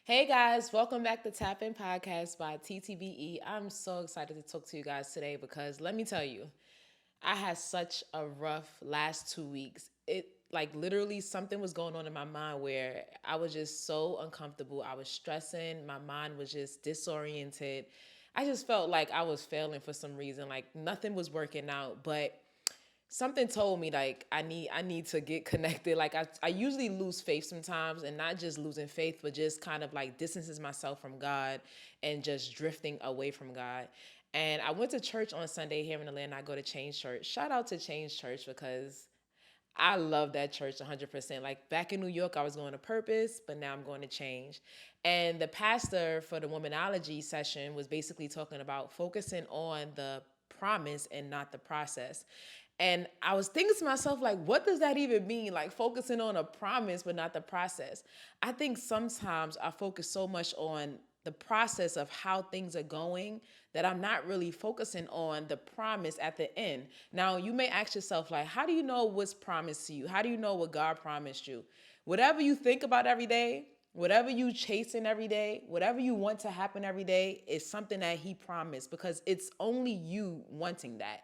Hey guys, welcome back to Tapin Podcast by TTBE. I'm so excited to talk to you guys today because let me tell you, I had such a rough last 2 weeks. It like literally something was going on in my mind where I was just so uncomfortable. I was stressing, my mind was just disoriented. I just felt like I was failing for some reason, like nothing was working out, but something told me like I need to get connected. Like I usually lose faith sometimes, and not just losing faith, but just kind of like distances myself from God and just drifting away from God. And I went to church on Sunday here in Atlanta. I go to Change Church. Shout out to Change Church because I love that church 100%. Like back in New York, I was going to Purpose, but now I'm going to Change. And the pastor for the womanology session was basically talking about focusing on the promise and not the process. And I was thinking to myself, like, what does that even mean? Like focusing on a promise, but not the process. I think sometimes I focus so much on the process of how things are going that I'm not really focusing on the promise at the end. Now, you may ask yourself, like, how do you know what's promised to you? How do you know what God promised you? Whatever you think about every day, whatever you chasing every day, whatever you want to happen every day is something that he promised because it's only you wanting that.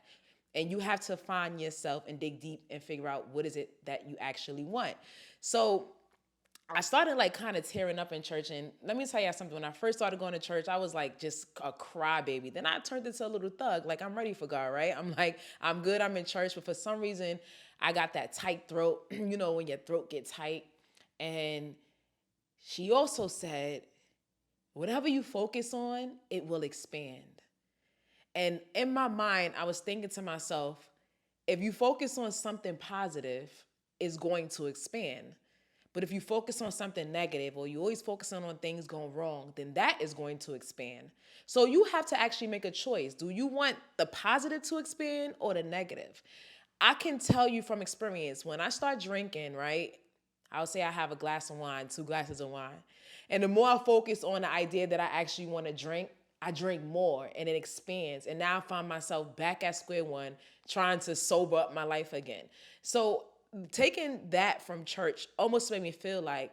And you have to find yourself and dig deep and figure out what is it that you actually want. So I started like kind of tearing up in church. And let me tell you something. When I first started going to church, I was like just a crybaby. Then I turned into a little thug. Like I'm ready for God, right? I'm like, I'm good. I'm in church. But for some reason, I got that tight throat, you know, when your throat gets tight. And she also said, whatever you focus on, it will expand. And in my mind, I was thinking to myself, if you focus on something positive, it's going to expand. But if you focus on something negative or you always focusing on things going wrong, then that is going to expand. So you have to actually make a choice. Do you want the positive to expand or the negative? I can tell you from experience, when I start drinking, right? I'll say I have a glass of wine, 2 glasses of wine. And the more I focus on the idea that I actually want to drink, I drink more and it expands. And now I find myself back at square one, trying to sober up my life again. So taking that from church almost made me feel like,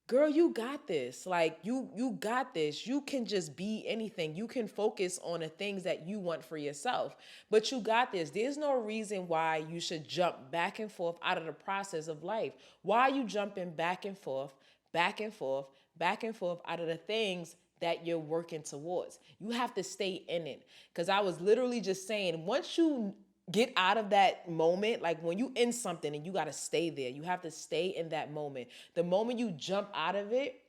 girl, you got this. Like you got this. You can just be anything. You can focus on the things that you want for yourself. But you got this. There's no reason why you should jump back and forth out of the process of life. Why are you jumping back and forth, back and forth, back and forth out of the things that you're working towards? You have to stay in it. Because I was literally just saying, once you get out of that moment, like when you in something and you got to stay there, you have to stay in that moment. The moment you jump out of it,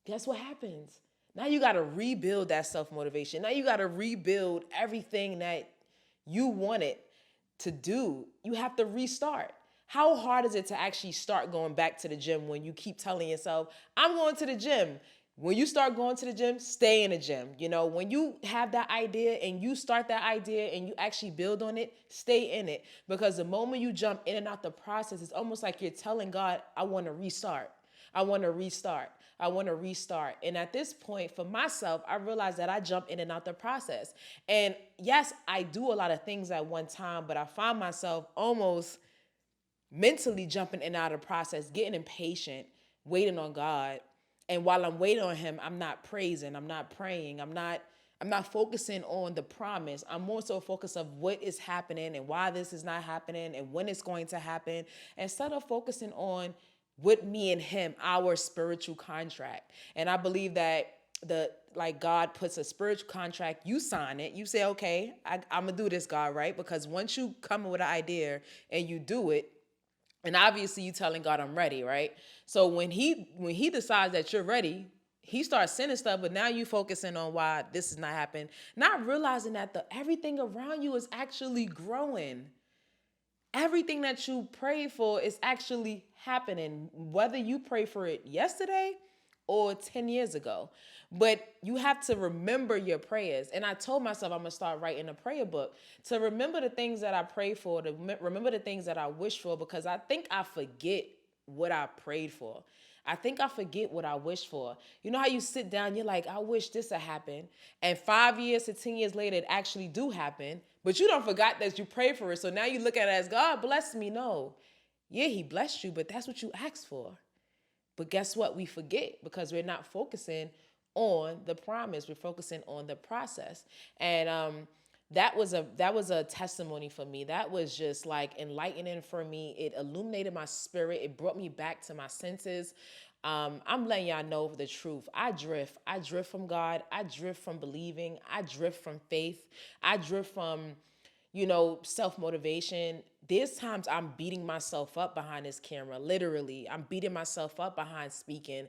guess what happens? Now you got to rebuild that self-motivation. Now you got to rebuild everything that you wanted to do. You have to restart. How hard is it to actually start going back to the gym when you keep telling yourself, I'm going to the gym? When you start going to the gym, stay in the gym. You know, when you have that idea and you start that idea and you actually build on it, stay in it. Because the moment you jump in and out the process, it's almost like you're telling God, I want to restart. I want to restart. I want to restart. And at this point, for myself, I realized that I jump in and out the process. And yes, I do a lot of things at one time, but I find myself almost mentally jumping in and out of the process, getting impatient, waiting on God. And while I'm waiting on him, I'm not praising, I'm not praying, I'm not focusing on the promise. I'm more so focused of what is happening and why this is not happening and when it's going to happen, instead of focusing on with me and him, our spiritual contract. And I believe that the like God puts a spiritual contract, you sign it, you say, okay, I'm gonna do this, God, right? Because once you come with an idea and you do it, and obviously you telling God I'm ready, right? So when he decides that you're ready, he starts sending stuff, but now you focusing on why this is not happening, not realizing that the everything around you is actually growing. Everything that you pray for is actually happening, whether you pray for it yesterday or 10 years ago. But you have to remember your prayers. And I told myself I'm going to start writing a prayer book to remember the things that I pray for, to remember the things that I wish for, because I think I forget what I prayed for. I think I forget what I wish for. You know how you sit down, you're like, I wish this had happened. And 5 years to 10 years later, it actually do happen. But you don't forgot that you prayed for it. So now you look at it as, God bless me. No. Yeah, he blessed you, but that's what you asked for. But guess what? We forget because we're not focusing on the promise. We're focusing on the process. And that was a testimony for me. That was just like enlightening for me. It illuminated my spirit. It brought me back to my senses. I'm letting y'all know the truth. I drift. I drift from God. I drift from believing. I drift from faith. I drift from self motivation. There's times I'm beating myself up behind this camera. Literally, I'm beating myself up behind speaking.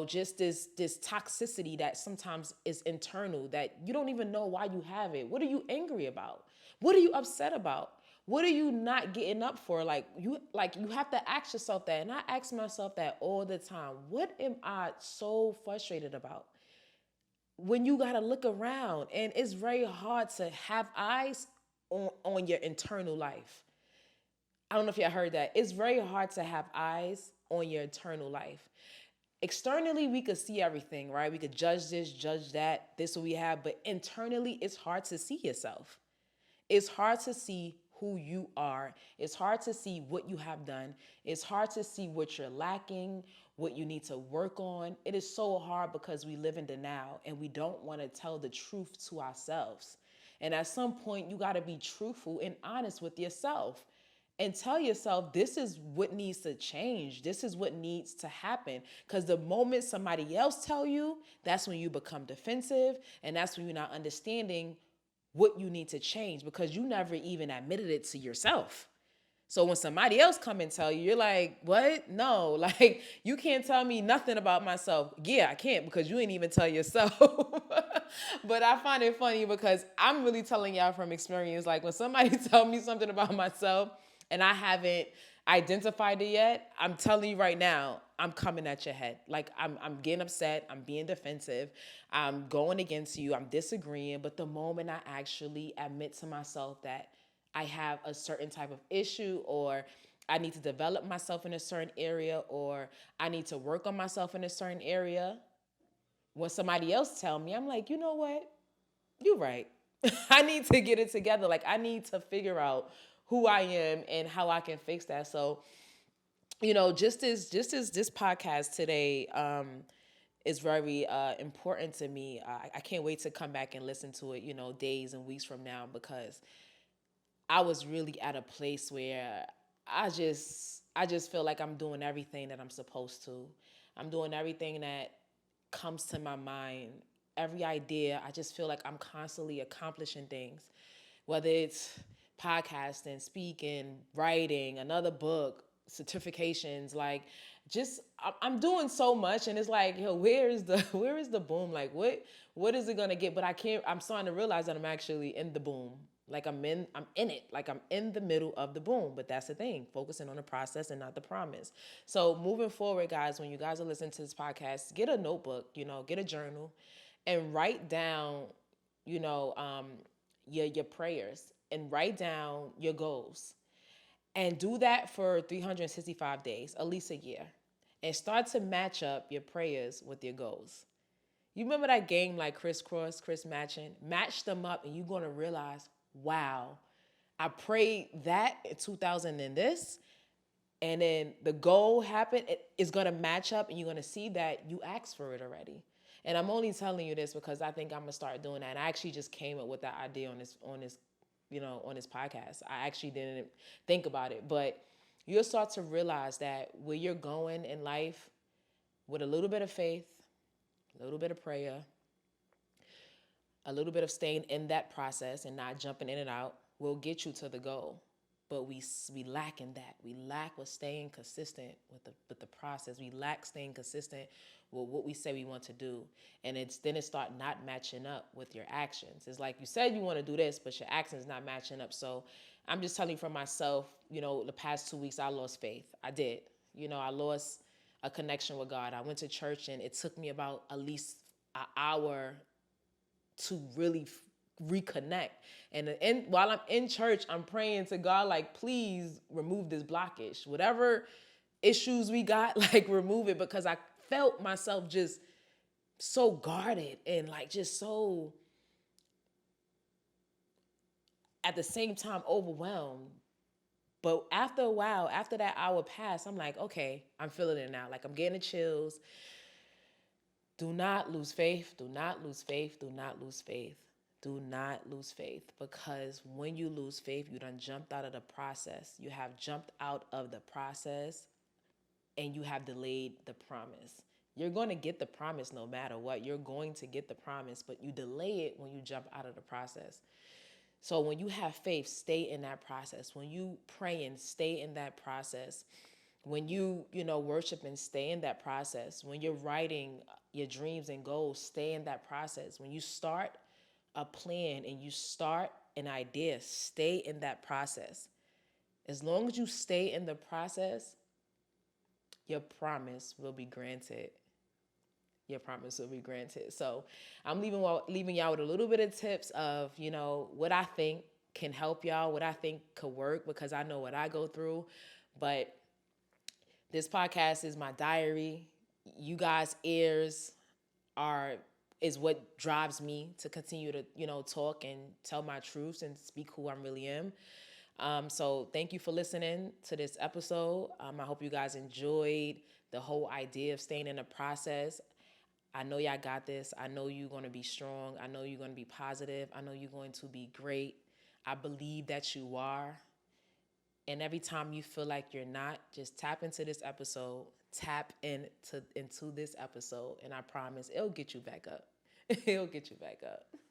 Just this toxicity that sometimes is internal that you don't even know why you have it. What are you angry about? What are you upset about? What are you not getting up for? You have to ask yourself that. And I ask myself that all the time. What am I so frustrated about? When you got to look around, and it's very hard to have eyes on your internal life. I don't know if y'all heard that. It's very hard to have eyes on your internal life. Externally, we could see everything, right? We could judge this, judge that, this what we have, but internally, it's hard to see yourself. It's hard to see who you are. It's hard to see what you have done. It's hard to see what you're lacking, what you need to work on. It is so hard because we live in the now and we don't want to tell the truth to ourselves. And at some point, you got to be truthful and honest with yourself and tell yourself this is what needs to change. This is what needs to happen. Because the moment somebody else tell you, that's when you become defensive, and that's when you're not understanding what you need to change because you never even admitted it to yourself. So when somebody else come and tell you, you're like, what? No, like you can't tell me nothing about myself. Yeah, I can't because you ain't even tell yourself. But I find it funny because I'm really telling y'all from experience. Like when somebody tell me something about myself and I haven't identified it yet, I'm telling you right now, I'm coming at your head. Like I'm getting upset. I'm being defensive. I'm going against you. I'm disagreeing. But the moment I actually admit to myself that I have a certain type of issue, or I need to develop myself in a certain area, or I need to work on myself in a certain area, when somebody else tell me, I'm like, you know what? You're right. I need to get it together. Like I need to figure out who I am and how I can fix that. So, just as this podcast today is very important to me. I can't wait to come back and listen to it, days and weeks from now, because I was really at a place where I just feel like I'm doing everything that I'm supposed to. I'm doing everything that comes to my mind. Every idea, I just feel like I'm constantly accomplishing things, whether it's podcasting, speaking, writing, another book, certifications, like just I'm doing so much, and it's like, yo, where is the boom? Like what is it gonna get? But I'm starting to realize that I'm actually in the boom. Like I'm in it. Like I'm in the middle of the boom. But that's the thing, focusing on the process and not the promise. So moving forward, guys, when you guys are listening to this podcast, get a notebook, get a journal, and write down, you know, um, your prayers, and write down your goals, and do that for 365 days, at least a year, and start to match up your prayers with your goals. You remember that game like crisscross, Chris matching? Match them up, and you're gonna realize, wow, I prayed that in 2000 and this, and then the goal happened. It is gonna match up, and you're gonna see that you asked for it already. And I'm only telling you this because I think I'm gonna start doing that. And I actually just came up with that idea on this podcast. I actually didn't think about it, but you'll start to realize that where you're going in life, with a little bit of faith, a little bit of prayer, a little bit of staying in that process and not jumping in and out, will get you to the goal. But we lack in that. We lack with staying consistent with the process. We lack staying consistent with what we say we want to do, and then it start not matching up with your actions. It's like you said you want to do this, but your actions not matching up. So I'm just telling you for myself. The past 2 weeks I lost faith. I did. I lost a connection with God. I went to church, and it took me about at least an hour to really reconnect. And while I'm in church, I'm praying to God, like, please remove this blockage. Whatever issues we got, like, remove it, because I felt myself just so guarded and like just so at the same time overwhelmed But after a while, after that hour passed, I'm like, okay, I'm feeling it now. Like I'm getting the chills. Do not lose faith. Do not lose faith. Do not lose faith. Do not lose faith, because when you lose faith, you done jumped out of the process. You have jumped out of the process and you have delayed the promise. You're going to get the promise no matter what. You're going to get the promise, but you delay it when you jump out of the process. So when you have faith, stay in that process. When you pray and stay in that process. When you worship and stay in that process. When you're writing your dreams and goals, stay in that process. When you start a plan and you start an idea, stay in that process. As long as you stay in the process, your promise will be granted. Your promise will be granted. So I'm leaving y'all with a little bit of tips of, what I think can help y'all, what I think could work, because I know what I go through. But this podcast is my diary. You guys' ears are is what drives me to continue to, talk and tell my truths and speak who I really am. So thank you for listening to this episode. I hope you guys enjoyed the whole idea of staying in the process. I know y'all got this. I know you're going to be strong. I know you're going to be positive. I know you're going to be great. I believe that you are. And every time you feel like you're not, just tap into this episode. Tap into this episode, and I promise it'll get you back up. It'll get you back up.